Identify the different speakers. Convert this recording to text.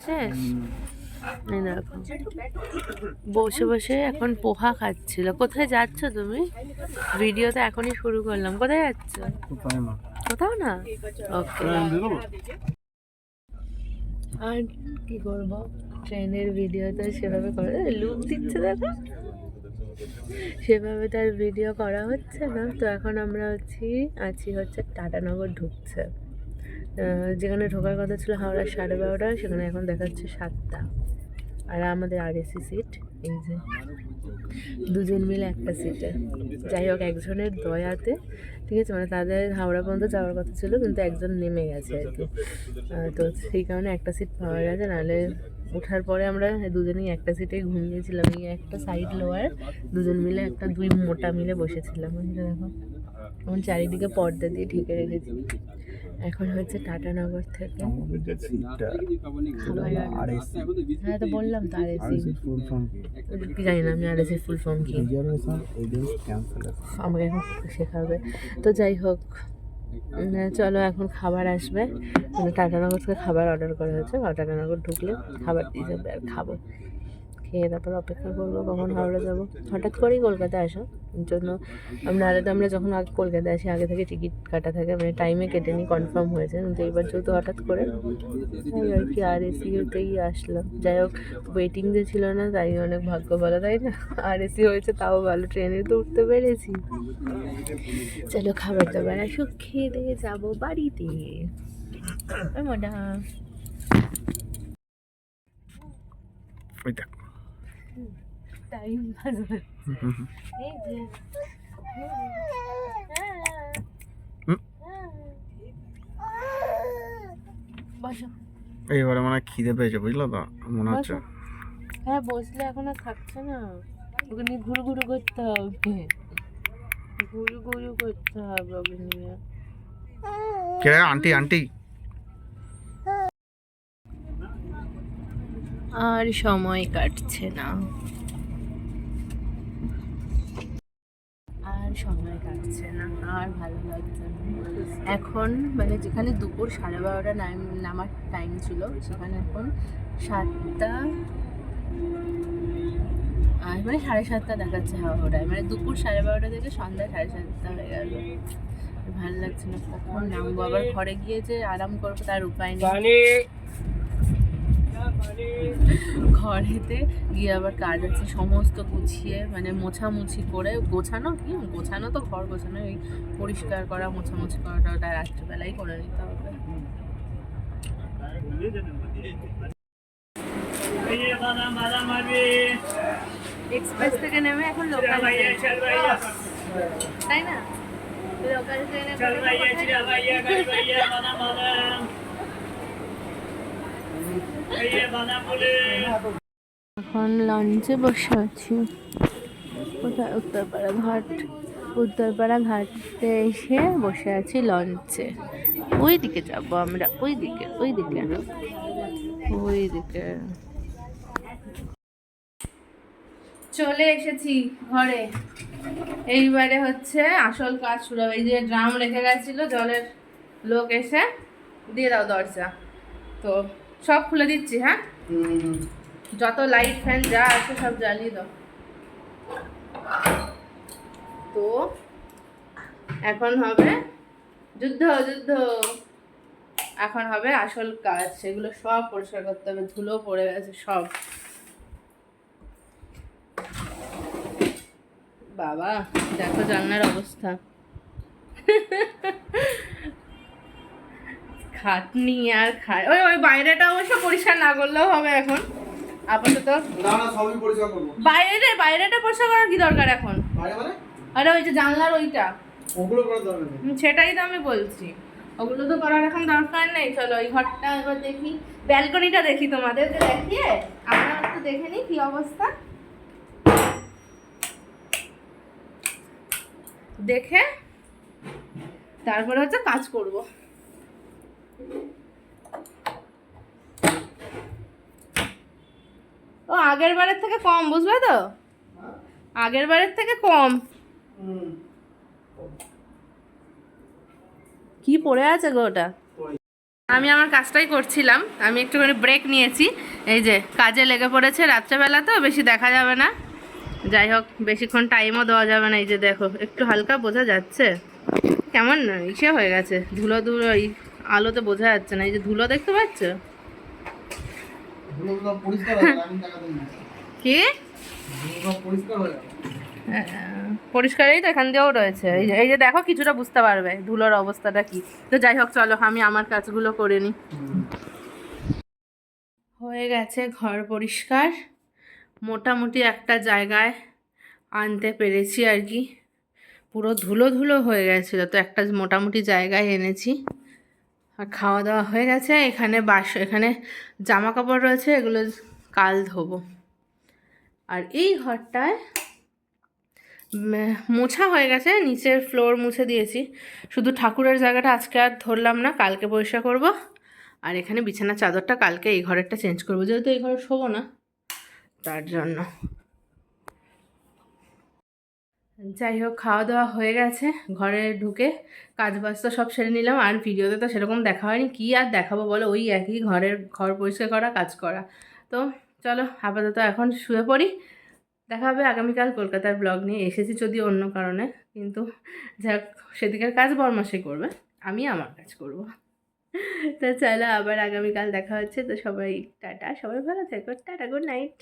Speaker 1: শেষ। এই দেখো বসে বসে এখন পোহা খাচ্ছিল। কোথায় যাচ্ছ তুমি? ভিডিও তো এখনই শুরু করলাম। কোথায় যাচ্ছ? কোথাও না। ওকে। আর কি করবো, ট্রেনের ভিডিও তো সেভাবে করে লুক দিচ্ছে দেখো, সেভাবে তার ভিডিও করা হচ্ছে না। তো এখন আমরা আছি হচ্ছে টাটানগর ঢুকছে। যেখানে ঢোকার কথা ছিল হাওড়া 12:30, সেখানে এখন দেখাচ্ছে 7টা। আর আমাদের আরএসি সিট, এই যে দুজন মিলে একটা সিটে। যাই হোক, একজনের দয়াতে, ঠিক আছে, মানে তাদের হাওড়া পর্যন্ত যাওয়ার কথা ছিল কিন্তু একজন নেমে গেছে আর কি। তো সেই কারণে একটা সিট পাওয়া গেছে, নাহলে ওঠার পরে আমরা দুজনেই একটা সিটেই ঘুমিয়েছিলাম। এই একটা সাইড লোয়ার দুজন মিলে, একটা দুই মোটা মিলে বসেছিলাম। দেখো এখন চারিদিকে পর্দা দিয়ে ঢেকে রেখেছি। এখন হচ্ছে টাটানগর থেকে হ্যাঁ তো বললাম তো আরএসি কি জানি না আমি আরএসির ফুল ফর্ম কি, আমাকে এখন শেখাবে। তো যাই হোক, চলো এখন খাবার আসবে। টাটানগর থেকে খাবার অর্ডার করা হয়েছে। টাটানগর ঢুকলে খাবার দিয়ে যাবে আর খাবো। খেয়ে তারপর অপেক্ষা করবো কখন হাওড়া যাবো। হঠাৎ করেই কলকাতায় আসা জন্য আমরা যখন আগে কলকাতায় আসি আগে থেকে টিকিট কাটা থাকে, মানে টাইমে কেটে নিই, কনফার্ম হয়েছে। কিন্তু এবার যেহেতু হঠাৎ করে আর কি আরএসিতেই আসলাম। যাই হোক, ওয়েটিং যে ছিল না তাই অনেক ভাগ্য ভালো, তাই না? আরএসি হয়েছে তাও ভালো, ট্রেনে তো উঠতে পেরেছি। চলো খাবার দাবার আসুক, খেয়ে দিয়ে যাবো বাড়িতে। মোটা টাইম পাস এই যে বসো।
Speaker 2: এইবারে মানে খিদে পেয়েছে, বুঝলো তো, মনে হচ্ছে।
Speaker 1: হ্যাঁ বসলে এখন আর থাকছে না, ওকে নিয়ে ঘুরু ঘুরু করতে হবে, ঘুরু ঘুরু করতে হবে ওকে নিয়ে।
Speaker 2: কে আন্টি? আন্টি
Speaker 1: আর সময় কাটছে না, আর সময় কাটছে না, আর ভালো লাগছে না। এখন মানে যেখানে দুপুর 12:30 নামার টাইম ছিল, সেখানে এখন 7টা, মানে 7:30 দেখাচ্ছে হাওড়ায়। মানে দুপুর 12:30 থেকে সন্ধ্যা 7:30 হয়ে গেল। ভালো লাগছে না, কখন নামবো। আবার ঘরে গিয়ে যে আরাম করবো তার উপায় নেই। ঘরেতে গিয়ে আবার কাজ আছে, সমস্ত গুছিয়ে মানে মোছামুছি করে গোছানো তো ঘর গোছানো, ওই পরিষ্কার করা মোছামুছি করাটা ওটা রাত্রিবেলাই করে নিতে হবে। এক্সপ্রেস থেকে নেমে এখন লোকাল, তাই না? লোকাল ট্রেনে এখন লঞ্চে বসে আছি। কোথায়? উত্তরপাড়া ঘাটে এসে বসে আছি লঞ্চে। ওই দিকে যাবো আমরা, ওই দিকে চলে এসেছি ঘরে। এইবারে হচ্ছে আসল কাজ শুরু হবে। এই যে ড্রাম রেখে গেছিল, জলের লোক এসে দিয়ে দাও দরজা, তো সব খুলে দিচ্ছি। হ্যাঁ, যত লাইট ফ্যান যা আছে সব জ্বালিয়ে দাও। তো এখন হবে যুদ্ধ, এখন হবে আসল কাজ। সেগুলো সব পরিষ্কার করতে হবে, ধুলো পড়ে গেছে সব। বাবা দেখো জানলার অবস্থা, খাটনি আর খায়। ওই বাইরেটা অবশ্য পরিষ্কার না করলেও হবে এখন আপাতত। বাইরেটা পরিষ্কার করার কি দরকার এখন? আরে ওই যে জানলার ওইটা, সেটাই তো আমি বলছি, ওগুলো তো করার এখন দরকার নেই। চলো এই ঘরটা এবার দেখি, ব্যালকনিটা দেখি, তোমাদেরকে দেখিয়ে আমরা একটু দেখে নিই কি অবস্থা। দেখে তারপরে হচ্ছে কাজ করব। ও আগের বারের থেকে কম, বুঝলে তো, আগের বারের থেকে কম। কি পড়ে আছে গো ওটা? আমি আমার কাজটাই করছিলাম, আমি একটুখানি ব্রেক নিয়েছি। এই যে কাজে লেগে পড়েছে, রাত্রেবেলা তো বেশি দেখা যাবে না, যাই হোক বেশিক্ষণ টাইমও দেওয়া যাবে না। এই যে দেখো একটু হালকা বোঝা যাচ্ছে, কেমন ইসে হয়ে গেছে, ধুলো ধুলো, এই আলোতে বোঝা যাচ্ছে না। এই যে ধুলো দেখতে পাচ্ছ কি? পরিষ্কারই তো, এখান দিয়েও রয়েছে। এই যে দেখো কিছুটা বুঝতে পারবে ধুলোর অবস্থাটা কি। তো যাই হোক চলো আমি আমার কাজগুলো করে নিই। হয়ে গেছে ঘর পরিষ্কার, মোটামুটি একটা জায়গায় আনতে পেরেছি আর কি। পুরো ধুলো ধুলো হয়ে গেছিলো, তো একটা মোটামুটি জায়গায় এনেছি। আর খাওয়া দাওয়া হয়ে গেছে। এখানে এখানে জামা কাপড় রয়েছে, এগুলো কাল ধোবো। আর এই ঘরটায় মোছা হয়ে গেছে, নিচের ফ্লোর মুছে দিয়েছি, শুধু ঠাকুরের জায়গাটা আজকে আর ধরলাম না, কালকে পরিষ্কার করব। আর এখানে বিছানার চাদরটা কালকে এই ঘরেরটা চেঞ্জ করবো, যেহেতু এই ঘরে শোবো না তার জন্য। যাই হোক খাওয়া দাওয়া হয়ে গেছে, ঘরে ঢুকে কাজ বাজ তো সব সেরে নিলাম। আর ভিডিওতে তো সেরকম দেখা হয়নি, কী আর দেখাবো বলো, ওই একই ঘর পরিষ্কার করা, কাজ করা। তো চলো আপাতত এখন শুয়ে পড়ি, দেখা হবে আগামীকাল কলকাতার ব্লগ নিয়ে। এসেছি যদিও অন্য কারণে, কিন্তু যাক সেদিকের কাজ বরমাসে করবে, আমি আমার কাজ করব। তো চলো আবার আগামীকাল দেখা হচ্ছে। তো সবাই টাটা, সবাই ভালো থেকো, টাটা, গুড নাইট।